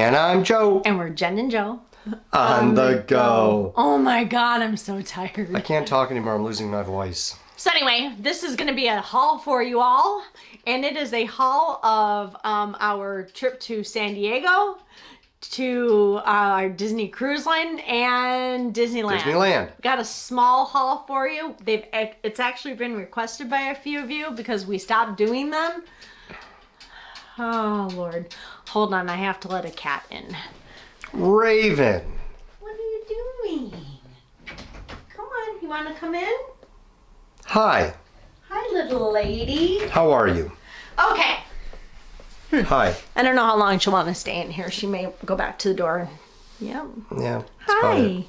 And I'm Joe. And we're Jen and Joe. On the go. Oh my God, I'm so tired. I can't talk anymore. I'm losing my voice. So anyway, this is going to be a haul for you all. And it is a haul of our trip to San Diego, to our Disney Cruise Line, and Disneyland. Got a small haul for you. It's actually been requested by a few of you because we stopped doing them. Oh, Lord. Hold on, I have to let a cat in. Raven. What are you doing? Come on, you want to come in? Hi. Hi, little lady. How are you? Okay. Hi. I don't know how long she'll want to stay in here. She may go back to the door. Yep. Yeah. Hi.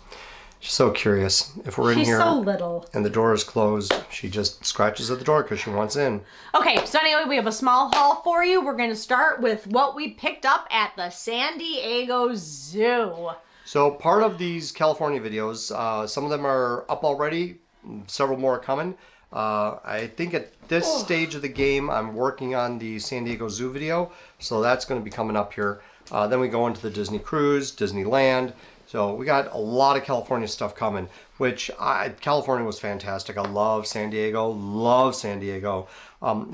She's so curious. If we're in She's here so little. and the door is closed, she just scratches at the door because she wants in. Okay, so anyway, we have a small haul for you. We're going to start with what we picked up at the San Diego Zoo. So part of these California videos, some of them are up already. Several more are coming. I think at this stage of the game, I'm working on the San Diego Zoo video. So that's going to be coming up here. Then we go into the Disney Cruise, Disneyland. So we got a lot of California stuff coming, which California was fantastic. I love San Diego,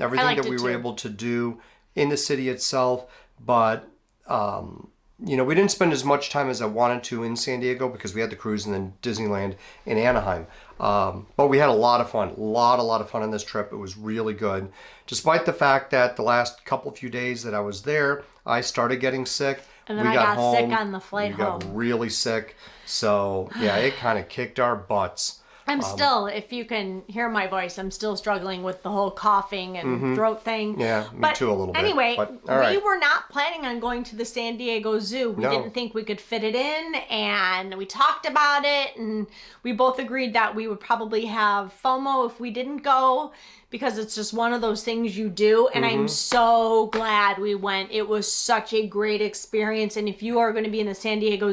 everything that we were able to do in the city itself. But, you know, we didn't spend as much time as I wanted to in San Diego because we had the cruise and then Disneyland in Anaheim. But we had a lot of fun, a lot of fun on this trip. It was really good. Despite the fact that the last few days that I was there, I started getting sick. And then I got sick on the flight home. We got really sick. So, yeah, it kind of kicked our butts. I'm still, if you can hear my voice, I'm still struggling with the whole coughing and throat thing. Yeah, me too a little bit. Anyway, but, all right. We were not planning on going to the San Diego Zoo. We didn't think we could fit it in, and we talked about it, and we both agreed that we would probably have FOMO if we didn't go, because it's just one of those things you do, and I'm so glad we went. It was such a great experience, and if you are going to be in the San Diego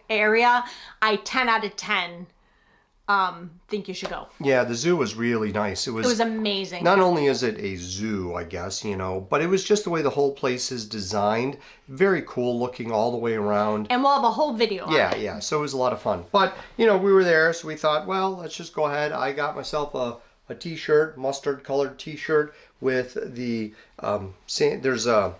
area, I 10 out of 10 think you should go. Yeah, the zoo was really nice. It was amazing. Not only is it a zoo, I guess, you know, but it was just the way the whole place is designed. Very cool looking all the way around. And we'll have a whole video on it. Yeah, so it was a lot of fun. But, you know, we were there, so we thought, well, let's just go ahead. I got myself a t-shirt, mustard colored t-shirt with the, there's a...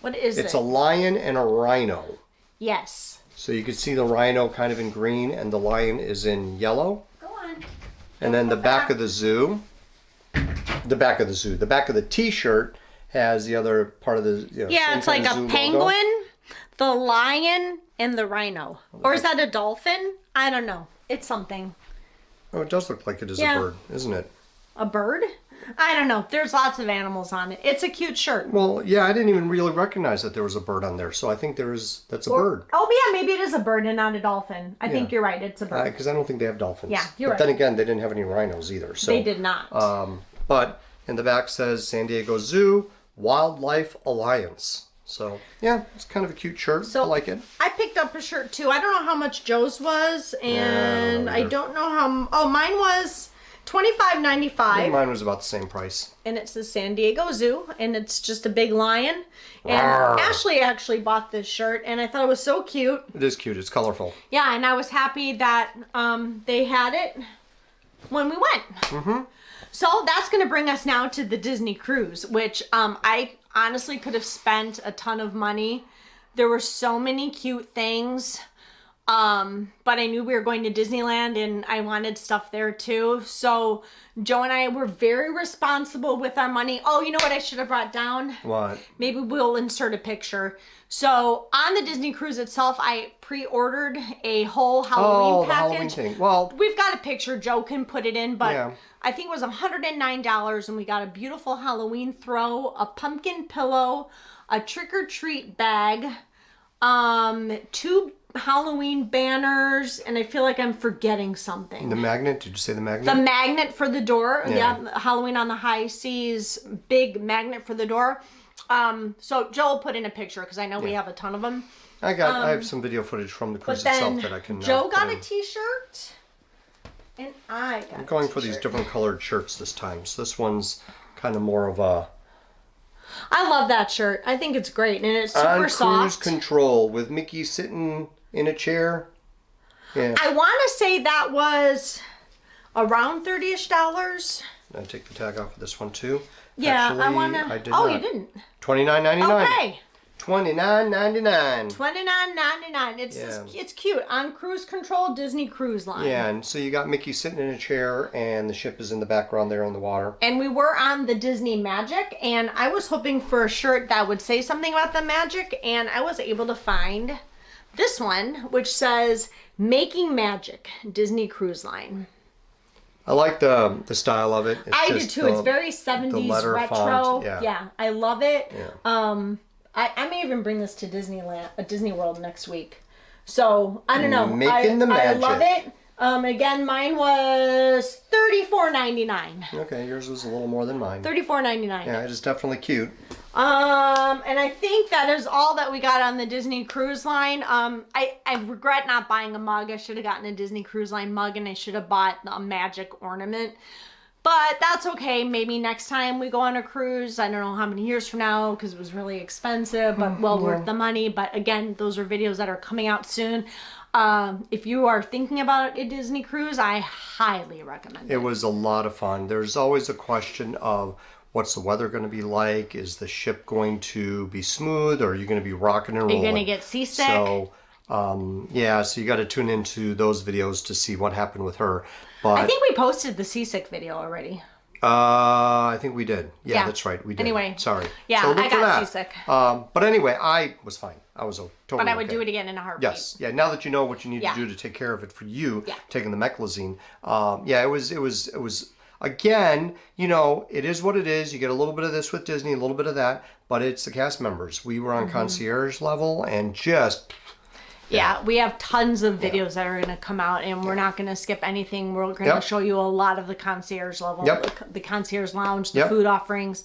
What is it? It's a lion and a rhino. Yes. So you can see the rhino kind of in green and the lion is in yellow. Go on. And then the back of the back of the t-shirt has the other part of the, you know, yeah, it's like a penguin, the lion, and the rhino. Or is that a dolphin? I don't know. It's something. Oh, it does look like it is a bird, isn't it? A bird? I don't know. There's lots of animals on it. It's a cute shirt. Well, yeah, I didn't even really recognize that there was a bird on there. So I think that's a bird. Oh, yeah, maybe it is a bird and not a dolphin. I think you're right. It's a bird. Because I don't think they have dolphins. Yeah, you're right. But then again, they didn't have any rhinos either. So they did not. But in the back says San Diego Zoo Wildlife Alliance. So, yeah, it's kind of a cute shirt. So I like it. I picked up a shirt, too. I don't know how much Joe's was. And I don't know how... Oh, mine was... $25.95. Mine was about the same price. And it's the San Diego Zoo, and it's just a big lion. And Ashley actually bought this shirt, and I thought it was so cute. It is cute. It's colorful. Yeah, and I was happy that they had it when we went. So that's going to bring us now to the Disney Cruise, which I honestly could have spent a ton of money. There were so many cute things. But I knew we were going to Disneyland and I wanted stuff there too. So Joe and I were very responsible with our money. Oh, you know what I should have brought down? What? Maybe we'll insert a picture. So on the Disney Cruise itself, I pre-ordered a whole Halloween package. Halloween thing. Well, we've got a picture. Joe can put it in, but yeah. I think it was $109 and we got a beautiful Halloween throw, a pumpkin pillow, a trick-or-treat bag, 2 Halloween banners, and I feel like I'm forgetting something. The magnet? Did you say the magnet? The magnet for the door. Yeah, Halloween on the High Seas, big magnet for the door. So Joel put in a picture because I know we have a ton of them. I have some video footage from the cruise itself that I can. Joe got a t-shirt, and I got. I'm going for these different colored shirts this time. So this one's kind of more of a I love that shirt. I think it's great, and it's super On soft. Cruise Control with Mickey sitting in a chair. Yeah. I want to say that was around $30-ish. I take the tag off of this one too. Yeah, Actually, I want to. Oh, not. you didn't. $29.99. Okay. $29.99. $29.99. It's cute. On Cruise Control, Disney Cruise Line. Yeah, and so you got Mickey sitting in a chair, and the ship is in the background there on the water. And we were on the Disney Magic, and I was hoping for a shirt that would say something about the magic, and I was able to find this one, which says Making Magic, Disney Cruise Line. I like the style of it. It's I do just too. It's very 70s letter retro. font, yeah. I love it. Yeah. I may even bring this to Disneyland, Disney World next week. So I don't know. Making the magic. I love it. Again, mine was $34.99. Okay, yours was a little more than mine. $34.99. Yeah, it is definitely cute. And I think that is all that we got on the Disney Cruise Line. I regret not buying a mug. I should have gotten a Disney Cruise Line mug, and I should have bought a magic ornament. But that's okay. Maybe next time we go on a cruise, I don't know how many years from now, because it was really expensive, but well worth the money. But again, those are videos that are coming out soon. If you are thinking about a Disney cruise, I highly recommend it. It was a lot of fun. There's always a question of what's the weather going to be like? Is the ship going to be smooth, or are you going to be rocking and rolling? Are you going to get seasick? So, yeah, so you got to tune into those videos to see what happened with her. But I think we posted the seasick video already. I think we did. Yeah, that's right. We did. Anyway. Sorry. Yeah, So look I for got that. seasick. But anyway, I was fine. I was totally But I would okay. do it again in a heartbeat. Yes. Yeah. Now that you know what you need Yeah. to do to take care of it for you, Yeah. taking the meclizine. Yeah, it was. Again, you know, it is what it is. You get a little bit of this with Disney, a little bit of that, but it's the cast members. We were on concierge level, and just Yeah, we have tons of videos that are going to come out, and we're not going to skip anything. We're going to Yep. show you a lot of the concierge level, Yep. the concierge lounge, the Yep. food offerings.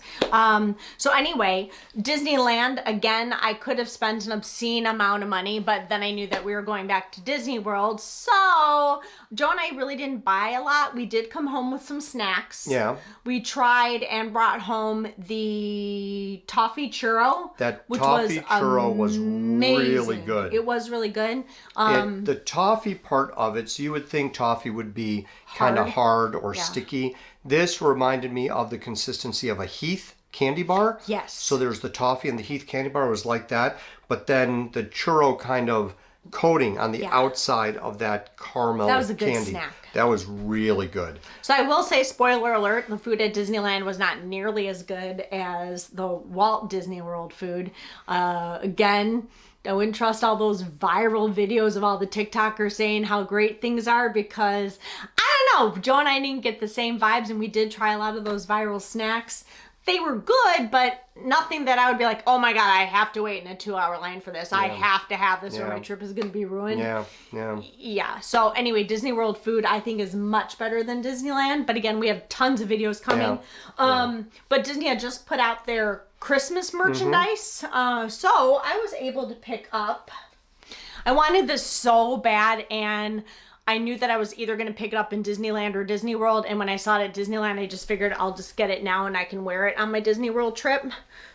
So anyway, Disneyland, again, I could have spent an obscene amount of money, but then I knew that we were going back to Disney World. So Joe and I really didn't buy a lot. We did come home with some snacks. Yeah. We tried and brought home the toffee churro. That which toffee churro was really amazing. good. It was really good. The toffee part of it, so you would think toffee would be kind of hard or sticky. This reminded me of the consistency of a Heath candy bar. Yes. So there's the toffee, and the Heath candy bar was like that. But then the churro kind of coating on the outside of that caramel That was a good candy. snack. That was really good. So I will say, spoiler alert, the food at Disneyland was not nearly as good as the Walt Disney World food. Again, I wouldn't trust all those viral videos of all the TikTokers saying how great things are, because I don't know, Joe and I didn't get the same vibes, and we did try a lot of those viral snacks. They were good, but nothing that I would be like, oh my God, I have to wait in a 2-hour line for this. I have to have this or my trip is going to be ruined. Yeah. So anyway, Disney World food I think is much better than Disneyland. But again, we have tons of videos coming. But Disney had just put out their Christmas merchandise. So I was able to pick up. I wanted this so bad, and I knew that I was either going to pick it up in Disneyland or Disney World, and when I saw it at Disneyland, I just figured I'll just get it now and I can wear it on my Disney World trip.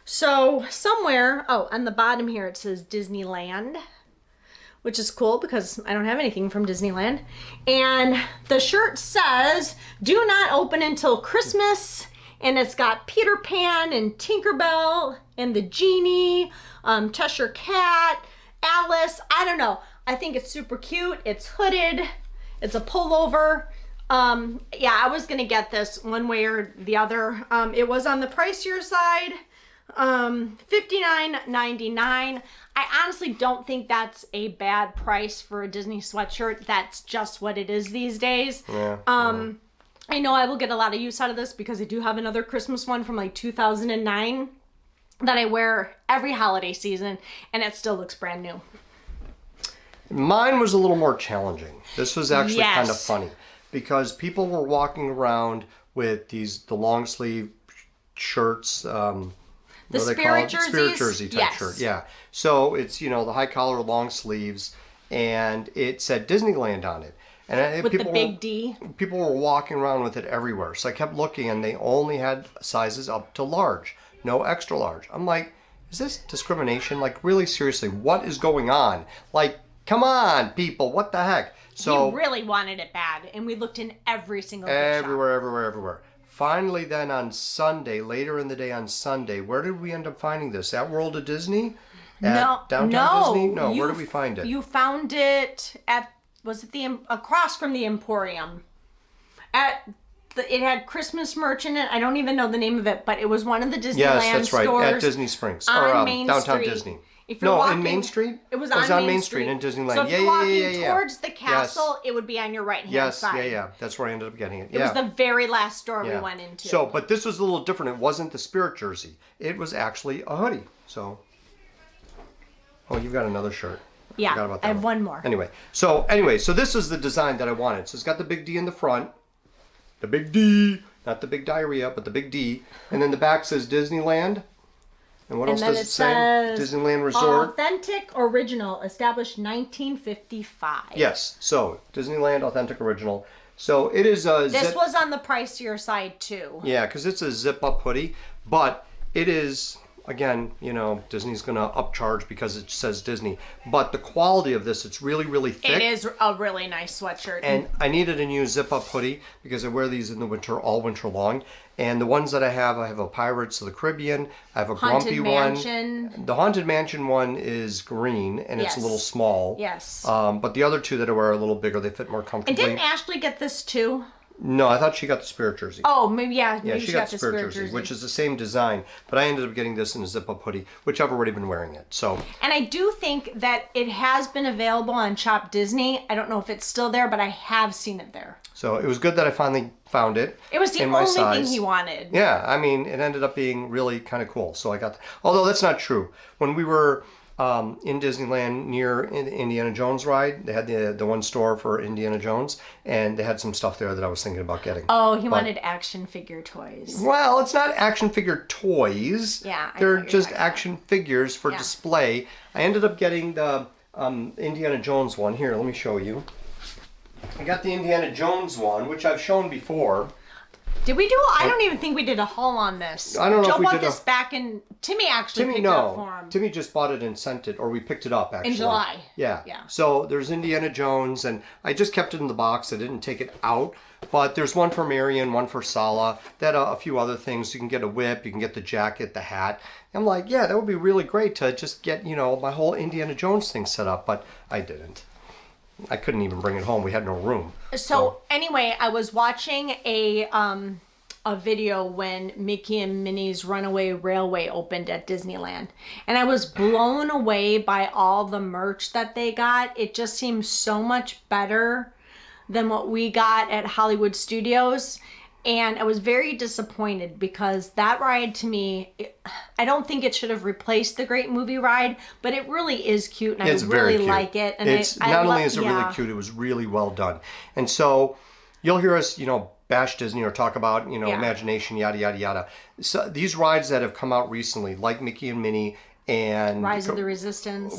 So somewhere, on the bottom here it says Disneyland, which is cool because I don't have anything from Disneyland. And the shirt says, do not open until Christmas, and it's got Peter Pan and Tinkerbell and the Genie, Cheshire Cat, Alice. I don't know. I think it's super cute. It's hooded. It's a pullover. Yeah, I was gonna get this one way or the other. It was on the pricier side, $59.99. I honestly don't think that's a bad price for a Disney sweatshirt. That's just what it is these days. I know I will get a lot of use out of this because I do have another Christmas one from like 2009 that I wear every holiday season, and it still looks brand new. Mine was a little more challenging. This was actually kind of funny because people were walking around with the long sleeve shirts. The spirit jerseys? Spirit jersey type shirt. Yeah. So it's, the high collar, long sleeves, and it said Disneyland on it. And with the big D. People were walking around with it everywhere. So I kept looking, and they only had sizes up to large. no extra large. I'm like, is this discrimination? Like, really, seriously, what is going on? Like, come on, people, what the heck? So he really wanted it bad, and we looked in every single gift shop. everywhere. Finally, then on Sunday, later in the day on Sunday, where did we end up finding this? At World of Disney? At Downtown Disney? No, where did we find it? You found it at, was it across from the Emporium? It had Christmas merch in it. I don't even know the name of it, but it was one of the Disneyland yes, that's right. stores At Disney Springs. on Main Downtown Street. Disney. If you're in Main Street? It was on Main Street in Disneyland. So if you're walking towards the castle, it would be on your right-hand side. Yeah. That's where I ended up getting it. It was the very last store we went into. So, but this was a little different. It wasn't the Spirit jersey. It was actually a hoodie. So, oh, you've got another shirt. Yeah, Forgot about that I have one more. Anyway, so this is the design that I wanted. So it's got the big D in the front. The big D. Not the big diarrhea, but the big D. And then the back says Disneyland. And what else does it say? Disneyland Resort. Authentic Original, established 1955. Yes, so Disneyland Authentic Original. So it is a This was on the pricier side too. Yeah, because it's a zip-up hoodie, but it is, again, you know, Disney's going to upcharge because it says Disney. But the quality of this, it's really, really thick. It is a really nice sweatshirt. And I needed a new zip-up hoodie because I wear these in the winter, all winter long. And the ones that I have a Pirates of the Caribbean. I have a Grumpy Mansion. one. The Haunted Mansion one is green, and it's a little small. Yes. But the other two that I wear are a little bigger. They fit more comfortably. And didn't Ashley get this too? No, I thought she got the Spirit jersey. Oh, maybe, yeah. Yeah, she got the Spirit jersey, which is the same design. But I ended up getting this in a zip-up hoodie, which I've already been wearing it. So. And I do think that it has been available on Shop Disney. I don't know if it's still there, but I have seen it there. So it was good that I finally found it. It was the only thing he wanted. Yeah, I mean, it ended up being really kind of cool. So I got that. Although that's not true. When we were in Disneyland near Indiana Jones ride, they had the one store for Indiana Jones, and they had some stuff there that I was thinking about getting. Oh, he wanted action figure toys. Well, it's not action figure toys. Yeah, they're just action figures for display. I ended up getting the Indiana Jones one. Here, let me show you. I got the Indiana Jones one, which I've shown before. Did we do? I don't even think we did a haul on this. I don't know Joe if we bought did this back in. Timmy actually picked it up for him. Timmy just bought it and sent it, or we picked it up actually. In July. Yeah. Yeah. So there's Indiana Jones, and I just kept it in the box. I didn't take it out. But there's one for Marion, one for Sala. That a few other things. You can get a whip, you can get the jacket, the hat. I'm like, yeah, that would be really great to just get, you know, my whole Indiana Jones thing set up, but I didn't. I couldn't even bring it home. We had no room. So anyway, I was watching a video when Mickey and Minnie's Runaway Railway opened at Disneyland. And I was blown away by all the merch that they got. It just seems so much better than what we got at Hollywood Studios. And I was very disappointed because that ride to me, I don't think it should have replaced the Great Movie Ride, but it really is cute and I really like it. And not only is it really cute, it was really well done. And so you'll hear us, you know, bash Disney or talk about, you know, imagination, yada, yada, yada. So these rides that have come out recently, like Mickey and Minnie, and Rise of the Resistance,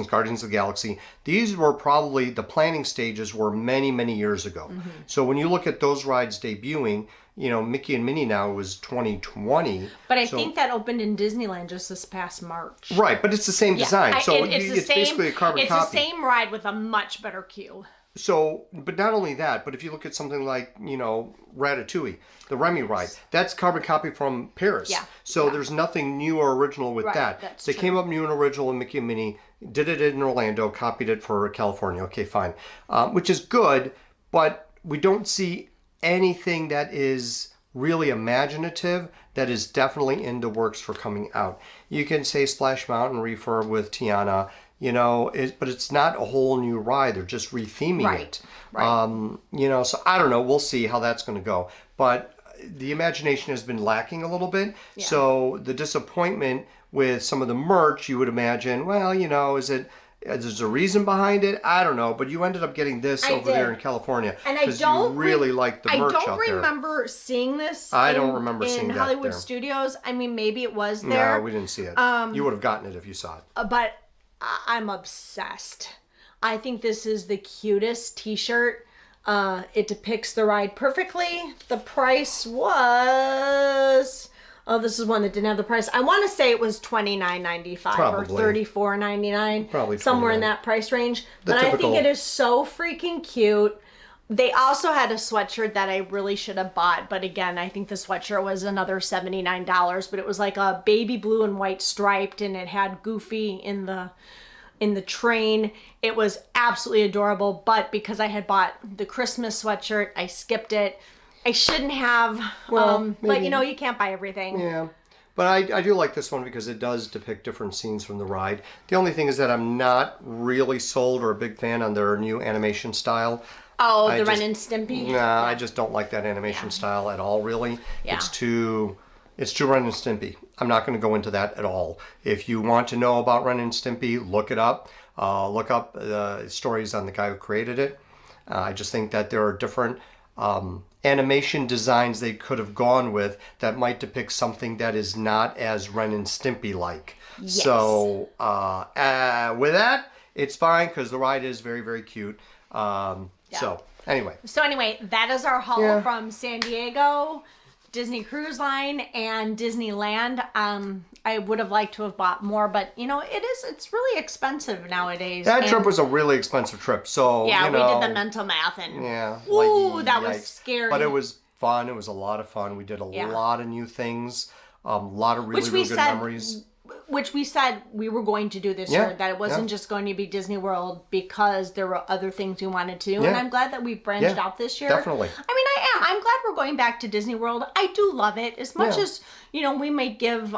Guardians of the Galaxy. These were probably, the planning stages were many, many years ago. Mm-hmm. So when you look at those rides debuting, you know, Mickey and Minnie now was 2020. But I think that opened in Disneyland just this past March. Right, but it's the same design. So it's basically a carbon copy. It's the same ride with a much better queue. So, but not only that, but if you look at something like, you know, Ratatouille, the Remy ride, that's carbon copy from Paris. Yeah. So there's nothing new or original with that. That's they true. came up new and original in Mickey and Minnie, did it in Orlando, copied it for California. Okay, fine. Which is good, but we don't see anything that is really imaginative that is definitely in the works for coming out. You can say Splash Mountain refurb with Tiana, you know, but it's not a whole new ride. They're just retheming it. Right. You know, so I don't know. We'll see how that's going to go. But the imagination has been lacking a little bit. Yeah. So the disappointment with some of the merch, you would imagine, well, you know, there's a reason behind it? I don't know. But you ended up getting this over there in California. And I don't you really like the merch out there. I don't remember seeing this in Hollywood Studios. I mean, maybe it was there. No, we didn't see it. You would have gotten it if you saw it. But I'm obsessed. I think this is the cutest t-shirt. It depicts the ride perfectly. The price was Oh, this is one that didn't have the price. I want to say it was $29.95 or Probably. $34.99. Probably somewhere in 29. that price range. The But typical. I think it is so freaking cute. They also had a sweatshirt that I really should have bought, but again, I think the sweatshirt was another $79, but it was like a baby blue and white striped, and it had Goofy in the train. It was absolutely adorable, but because I had bought the Christmas sweatshirt, I skipped it. I shouldn't have, but maybe. you know, you can't buy everything. Yeah. But I do like this one because it does depict different scenes from the ride. The only thing is that I'm not really sold or a big fan on their new animation style. Oh, I the just- Ren and Stimpy? Nah, I just don't like that animation style at all, really. Yeah. It's too Ren and Stimpy. I'm not going to go into that at all. If you want to know about Ren and Stimpy, look it up. Look up stories on the guy who created it. I just think that there are different animation designs they could have gone with that might depict something that is not as Ren and Stimpy like. Yes. So with that, it's fine because the ride is very, very cute. So anyway. So anyway, that is our haul Yeah. from San Diego, Disney Cruise Line, and Disneyland. I would have liked to have bought more, but you know, it's really expensive nowadays. That And trip was a really expensive trip. So yeah, you know, we did the mental math and yeah. ooh, like, that was yikes. scary. But it was fun. It was a lot of fun. We did a Yeah. lot of new things. A lot of really, Which we really good said- memories. which we said we were going to do this Yeah, year, that it wasn't yeah. just going to be Disney World because there were other things we wanted to do. And Yeah. I'm glad that we branched Yeah, out this year. definitely. I mean, I am. I'm glad we're going back to Disney World. I do love it. As much Yeah. as, you know, we may give...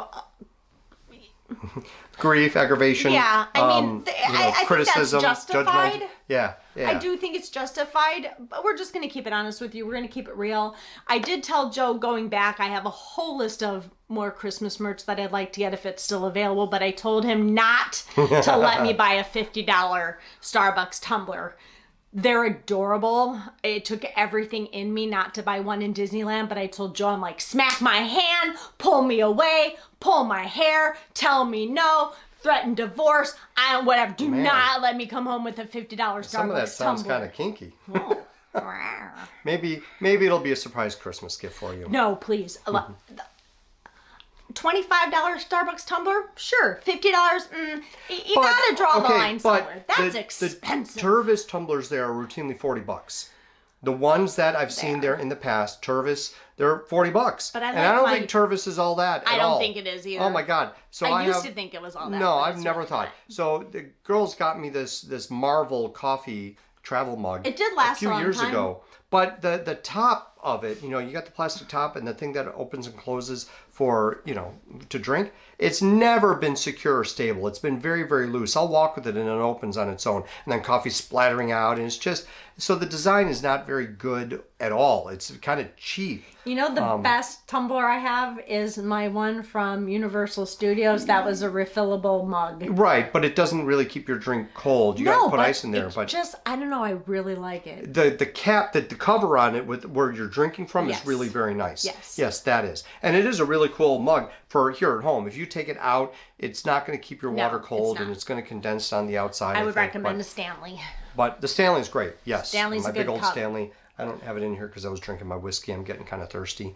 Grief, aggravation. Yeah, I mean, you know, I think criticism, that's justified. judgment. Yeah, yeah. I do think it's justified, but we're just going to keep it honest with you. We're going to keep it real. I did tell Joe going back, I have a whole list of more Christmas merch that I'd like to get if it's still available, but I told him not to let me buy a $50 Starbucks tumbler. They're adorable. It took everything in me not to buy one in Disneyland, but I told Joe, I'm like, smack my hand, pull me away, pull my hair, tell me no, threaten divorce, whatever. Do Man. not let me come home with a $50 Starbucks Some of that sounds tumbler. kind of kinky. Oh. Maybe it'll be a surprise Christmas gift for you. No, please. $25 Starbucks tumbler? Sure. $50? You gotta draw the line somewhere. That's expensive. The Tervis tumblers there are routinely $40. The ones that I've seen there in the past, Tervis, they're $40. But I and like I don't my- think Tervis is all that at I don't all. think it is either. Oh my God. So I used have, to think it was all that. No, but I've it's never really thought. not. So the girls got me this Marvel coffee travel mug. It did last a few a long years time. ago. But the top of it, you know, you got the plastic top and the thing that opens and closes for, you know, to drink. It's never been secure or stable. It's been very, very loose. I'll walk with it and it opens on its own. And then coffee splattering out. And it's just, so the design is not very good at all. It's kind of cheap. You know, the best tumbler I have is my one from Universal Studios. That was a refillable mug. Right, but it doesn't really keep your drink cold. You got to put ice in there. It's But just, I don't know, I really like it. the cap, the cover on it with where you're drinking from Yes. is really very nice. Yes. Yes, that is. And it is a really cool mug for here at home. If you take it out, it's not going to keep your No, water it's cold not. and it's going to condense on the outside. I would think. recommend a Stanley. But the Stanley's great. Yes. Stanley's my a big good old cup. Stanley. I don't have it in here because I was drinking my whiskey. I'm getting kind of thirsty.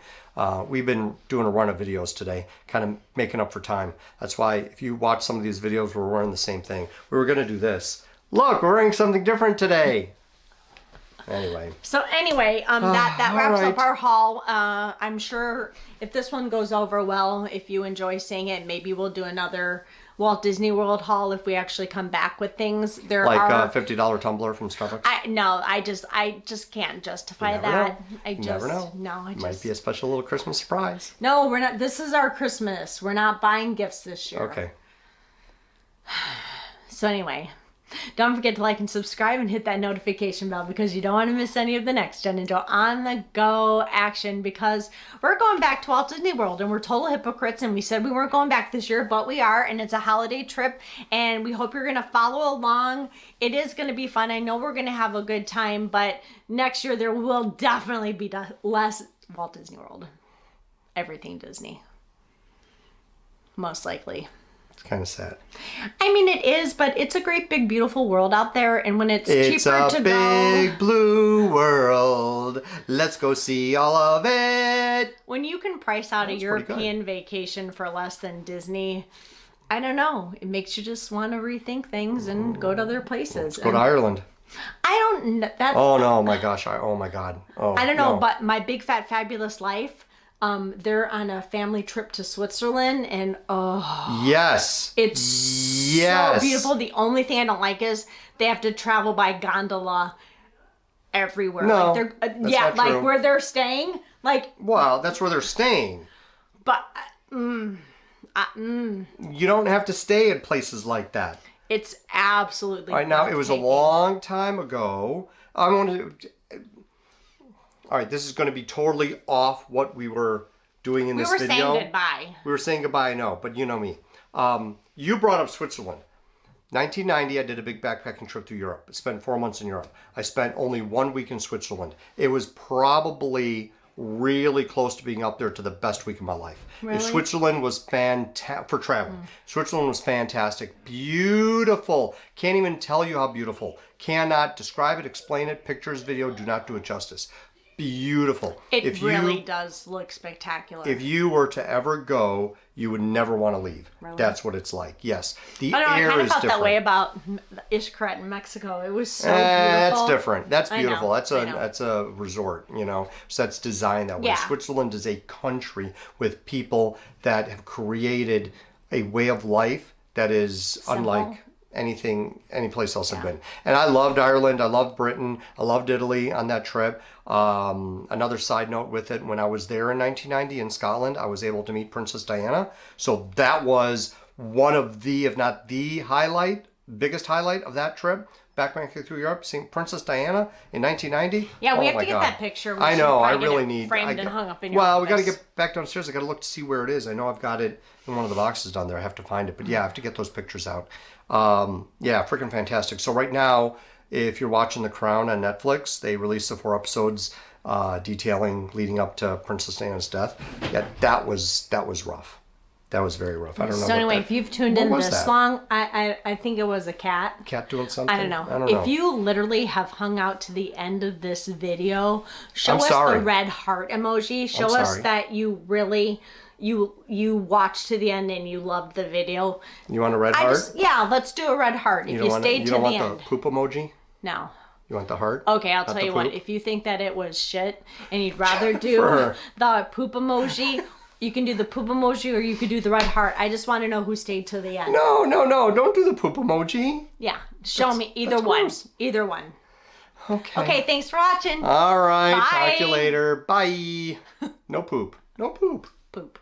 We've been doing a run of videos today, kind of making up for time. That's why if you watch some of these videos, we're wearing the same thing. We were going to do this. Look, we're wearing something different today. Anyway. So anyway, that all wraps right. up our haul. I'm sure if this one goes over well, if you enjoy seeing it, maybe we'll do another Walt Disney World haul if we actually come back with things. There Like are a $50 tumbler from Starbucks? I just can't justify never that. know. I You just never know. no, I just Might be a special little Christmas surprise. no. We're not. This is our Christmas. We're not buying gifts this year. Okay. So anyway, don't forget to like and subscribe and hit that notification bell because you don't want to miss any of the next Gen Into on the go action because we're going back to Walt Disney World and we're total hypocrites and we said we weren't going back this year, but we are, and it's a holiday trip and we hope you're going to follow along. It is going to be fun. I know we're going to have a good time, but next year there will definitely be less Walt Disney World. Everything Disney. Most likely. It's kind of sad. I mean, it is, but it's a great, big, beautiful world out there. And when it's cheaper It's to a big go, blue world. Let's go see all of it. When you can price out a That's pretty European vacation for less than Disney, I don't know. It makes you just want to rethink things and go to other places. Go to Ireland. I don't know. Oh no, my gosh. Oh my God. Oh, I don't know, no. but my Big Fat Fabulous Life, they're on a family trip to Switzerland, and Yes. it's so beautiful. The only thing I don't like is they have to travel by gondola everywhere. No, like that's yeah, not like true. where they're staying, like. Well, that's where they're staying. But You don't have to stay at places like that. it's absolutely. All right, now it was a breathtaking. long time ago. I want to. All right, this is going to be totally off what we were doing in this We were video. saying goodbye. We were saying goodbye, no, but you know me. You brought up Switzerland. 1990, I did a big backpacking trip through Europe. I spent 4 months in Europe. I spent only 1 week in Switzerland. It was probably really close to being up there to the best week of my life. Really? Switzerland was fantastic for traveling. Switzerland was fantastic. Beautiful. Can't even tell you how beautiful. Cannot describe it, explain it. Pictures, video do not do it justice. Beautiful. It really does look spectacular. If you were to ever go, you would never want to leave. Really? That's what it's like. Yes. The I don't know, I air kind of is felt different. that way about Ishkaret in Mexico. It was so beautiful. That's different. That's I know, beautiful. I know. That's a resort, you know. So that's designed that way. Yeah. Switzerland is a country with people that have created a way of life that is unlike any place else I've been. And I loved Ireland. I loved Britain. I loved Italy on that trip. Another side note with it, when I was there in 1990 in Scotland, I was able to meet Princess Diana. So that was one of the, if not the biggest highlight of that trip. Backpacking through Europe, seeing Princess Diana in 1990. Yeah, we Oh have my to get God. that picture. We I should know. I probably get really it need. framed and hung up in your Well, we got to office. get back downstairs. I got to look to see where it is. I know I've got it in one of the boxes down there. I have to find it. But yeah, I have to get those pictures out. Yeah, freaking fantastic. So right now, if you're watching The Crown on Netflix, they released the 4 episodes detailing leading up to Princess Diana's death. Yeah, that was rough. That was very rough. I don't know. So anyway, if you've tuned what in was this that? long, I think it was a cat. Cat doing something? I don't know. If you literally have hung out to the end of this video, show us sorry. the red heart emoji. Show us sorry. that you really you watched to the end and you loved the video. You want a red heart? Yeah, let's do a red heart. If you stayed to the end. You don't want the poop emoji? No. You want the heart? Okay, I'll Not tell the you what. poop? If you think that it was shit and you'd rather do For- the poop emoji, you can do the poop emoji or you could do the red heart. I just want to know who stayed to the end. No. Don't do the poop emoji. Yeah, show me either that's one. gross. Either one. Okay. Okay, thanks for watching. All right. Bye. Talk to you later. Bye. No poop. No poop. Poop.